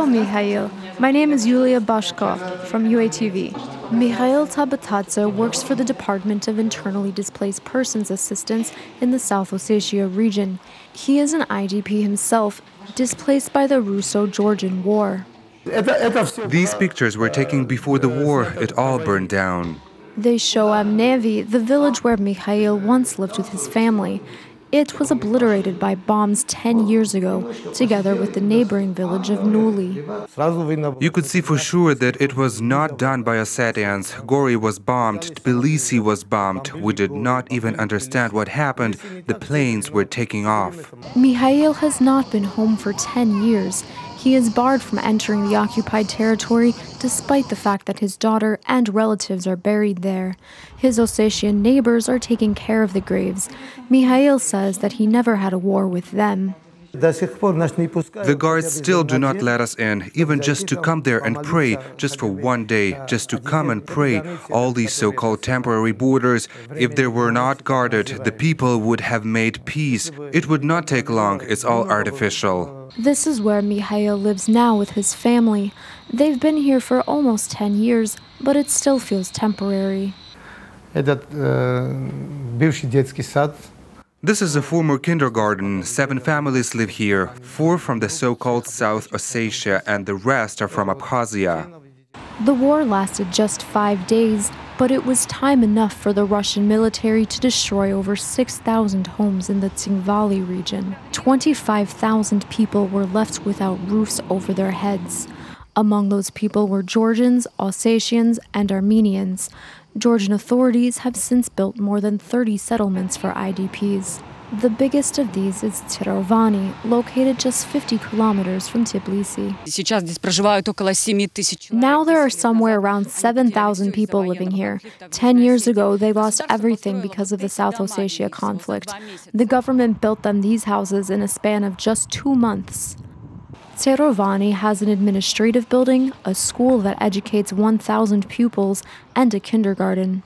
Mikhail. My name is Yulia Bashkov from UATV. Mikhail Tabatatsa works for the Department of Internally Displaced Persons Assistance in the South Ossetia region. He is an IDP himself, displaced by the Russo-Georgian War. These pictures were taken before the war. It all burned down. They show Amnevi, the village where Mikhail once lived with his family. It was obliterated by bombs 10 years ago, together with the neighboring village of Nuli. You could see for sure that it was not done by Ossetians. Gori was bombed, Tbilisi was bombed. We did not even understand what happened. The planes were taking off. Mikhail has not been home for 10 years. He is barred from entering the occupied territory despite the fact that his daughter and relatives are buried there. His Ossetian neighbors are taking care of the graves. Mikhail says that he never had a war with them. The guards still do not let us in, even just to come there and pray, just for one day, just to come and pray. All these so-called temporary borders, if they were not guarded, the people would have made peace. It would not take long, it's all artificial. This is where Mikhail lives now with his family. They've been here for almost 10 years, but it still feels temporary. This is a former kindergarten. 7 families live here, 4 from the so-called South Ossetia, and the rest are from Abkhazia. The war lasted just 5 days, but it was time enough for the Russian military to destroy over 6,000 homes in the Tskhinvali region. 25,000 people were left without roofs over their heads. Among those people were Georgians, Ossetians, and Armenians. Georgian authorities have since built more than 30 settlements for IDPs. The biggest of these is Tskhinvali, located just 50 kilometers from Tbilisi. Now there are somewhere around 7,000 people living here. 10 years ago, they lost everything because of the South Ossetia conflict. The government built them these houses in a span of just 2 months. Tskhinvali has an administrative building, a school that educates 1,000 pupils, and a kindergarten.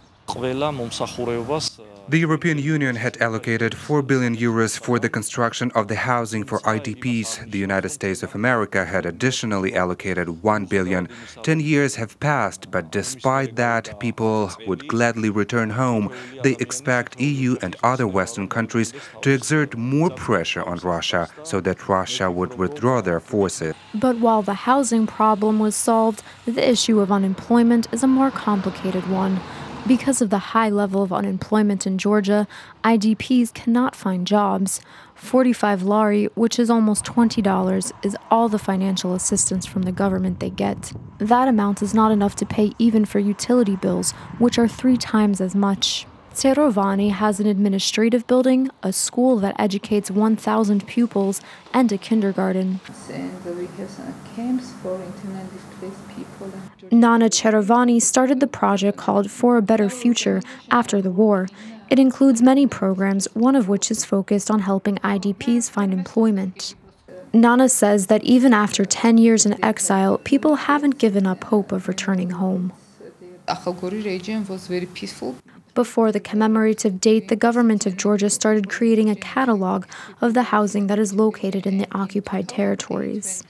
The European Union had allocated 4 billion euros for the construction of the housing for IDPs. The United States of America had additionally allocated 1 billion. 10 years have passed, but despite that, people would gladly return home. They expect EU and other Western countries to exert more pressure on Russia so that Russia would withdraw their forces. But while the housing problem was solved, the issue of unemployment is a more complicated one. Because of the high level of unemployment in Georgia, IDPs cannot find jobs. 45 lari, which is almost $20, is all the financial assistance from the government they get. That amount is not enough to pay even for utility bills, which are 3 times as much. Tskhinvali has an administrative building, a school that educates 1,000 pupils, and a kindergarten. And we have some camps for internally displaced people. Nana Cherovani started the project called For a Better Future after the war. It includes many programs, one of which is focused on helping IDPs find employment. Nana says that even after 10 years in exile, people haven't given up hope of returning home. Akhalgori region was very peaceful. Before the commemorative date, the government of Georgia started creating a catalog of the housing that is located in the occupied territories.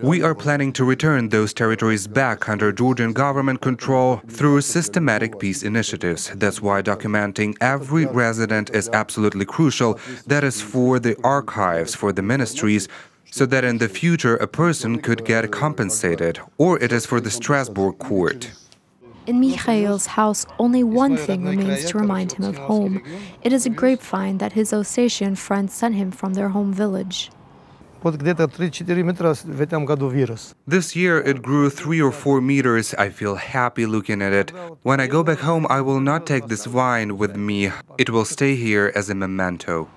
We are planning to return those territories back under Georgian government control through systematic peace initiatives. That's why documenting every resident is absolutely crucial. That is for the archives, for the ministries, so that in the future a person could get compensated, or it is for the Strasbourg court. In Mikhail's house, only one thing remains to remind him of home. It is a grapevine that his Ossetian friends sent him from their home village. This year it grew 3 or 4 meters. I feel happy looking at it. When I go back home, I will not take this vine with me. It will stay here as a memento.